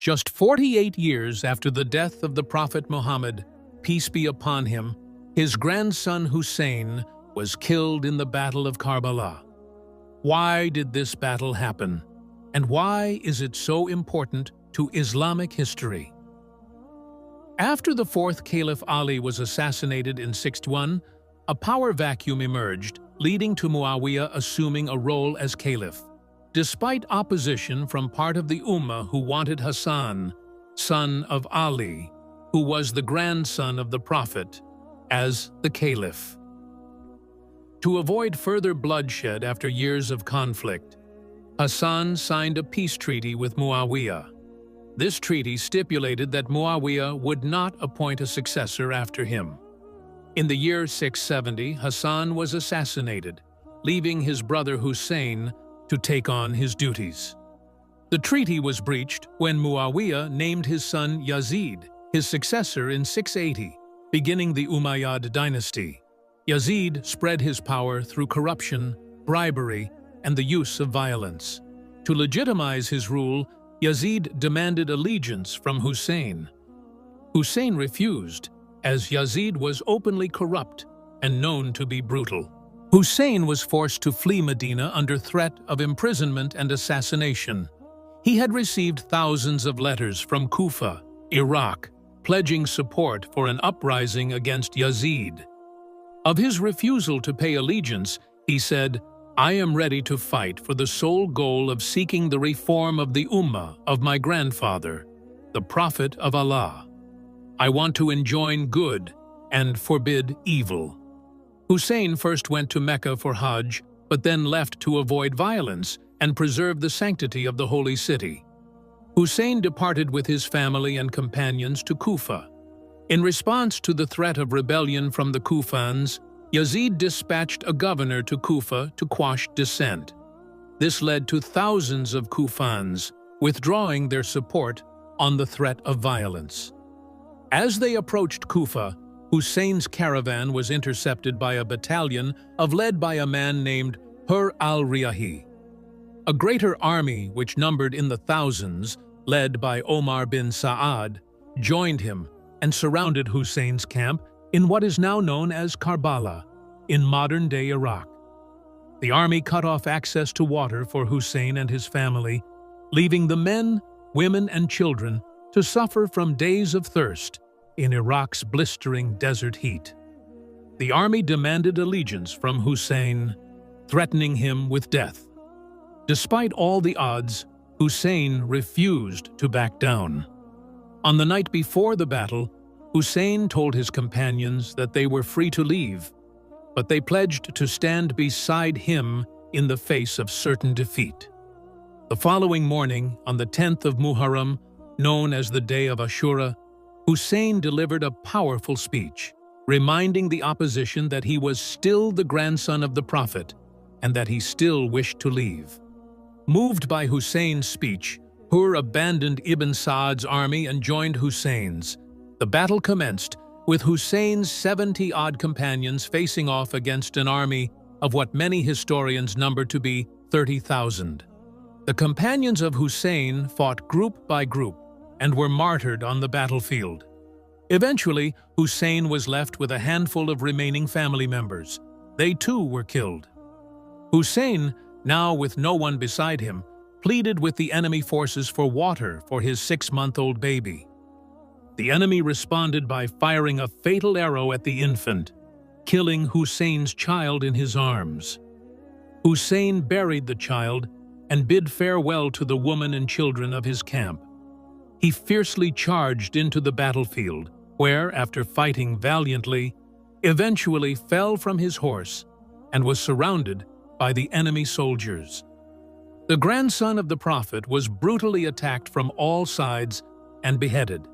Just 48 years after the death of the Prophet Muhammad, peace be upon him, his grandson Hussein was killed in the Battle of Karbala. Why did this battle happen? And why is it so important to Islamic history? After the fourth Caliph Ali was assassinated in 601, a power vacuum emerged, leading to Muawiyah assuming a role as caliph. Despite opposition from part of the Ummah who wanted Hassan, son of Ali, who was the grandson of the Prophet, as the caliph. To avoid further bloodshed after years of conflict, Hassan signed a peace treaty with Muawiyah. This treaty stipulated that Muawiyah would not appoint a successor after him. In the year 670, Hassan was assassinated, leaving his brother Hussein to take on his duties. The treaty was breached when Muawiyah named his son Yazid his successor in 680, beginning the Umayyad dynasty. Yazid spread his power through corruption, bribery, and the use of violence. To legitimize his rule, Yazid demanded allegiance from Hussein. Hussein refused, as Yazid was openly corrupt and known to be brutal. Hussein was forced to flee Medina under threat of imprisonment and assassination. He had received thousands of letters from Kufa, Iraq, pledging support for an uprising against Yazid. Of his refusal to pay allegiance, he said, "I am ready to fight for the sole goal of seeking the reform of the Ummah of my grandfather, the Prophet of Allah. I want to enjoin good and forbid evil." Hussein first went to Mecca for Hajj, but then left to avoid violence and preserve the sanctity of the holy city. Hussein departed with his family and companions to Kufa. In response to the threat of rebellion from the Kufans, Yazid dispatched a governor to Kufa to quash dissent. This led to thousands of Kufans withdrawing their support on the threat of violence. As they approached Kufa, Hussein's caravan was intercepted by a battalion led by a man named Hur al-Riyahi. A greater army, which numbered in the thousands, led by Omar bin Sa'ad, joined him and surrounded Hussein's camp in what is now known as Karbala, in modern-day Iraq. The army cut off access to water for Hussein and his family, leaving the men, women, and children to suffer from days of thirst in Iraq's blistering desert heat. The army demanded allegiance from Hussein, threatening him with death. Despite all the odds, Hussein refused to back down. On the night before the battle, Hussein told his companions that they were free to leave, but they pledged to stand beside him in the face of certain defeat. The following morning, on the 10th of Muharram, known as the Day of Ashura, Hussein delivered a powerful speech, reminding the opposition that he was still the grandson of the Prophet and that he still wished to leave. Moved by Hussein's speech, Hur abandoned Ibn Sa'ad's army and joined Hussein's. The battle commenced, with Hussein's 70-odd companions facing off against an army of what many historians number to be 30,000. The companions of Hussein fought group by group and were martyred on the battlefield. Eventually, Hussein was left with a handful of remaining family members. They too were killed. Hussein, now with no one beside him, pleaded with the enemy forces for water for his 6-month-old baby. The enemy responded by firing a fatal arrow at the infant, killing Hussein's child in his arms. Hussein buried the child and bid farewell to the women and children of his camp. He fiercely charged into the battlefield, where, after fighting valiantly, eventually fell from his horse and was surrounded by the enemy soldiers. The grandson of the Prophet was brutally attacked from all sides and beheaded.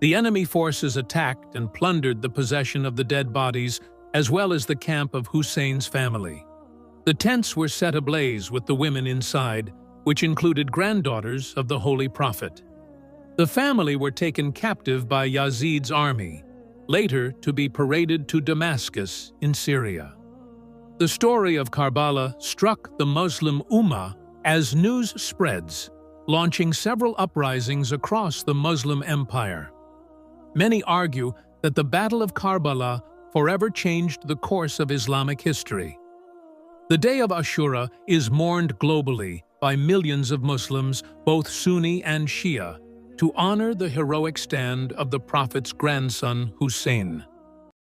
The enemy forces attacked and plundered the possession of the dead bodies as well as the camp of Hussein's family. The tents were set ablaze with the women inside, which included granddaughters of the Holy Prophet. The family were taken captive by Yazid's army, later to be paraded to Damascus in Syria. The story of Karbala struck the Muslim Ummah as news spreads. launching several uprisings across the Muslim empire. Many argue that the Battle of Karbala forever changed the course of Islamic history. The day of Ashura is mourned globally by millions of Muslims, both Sunni and Shia, to honor the heroic stand of the Prophet's grandson Hussein.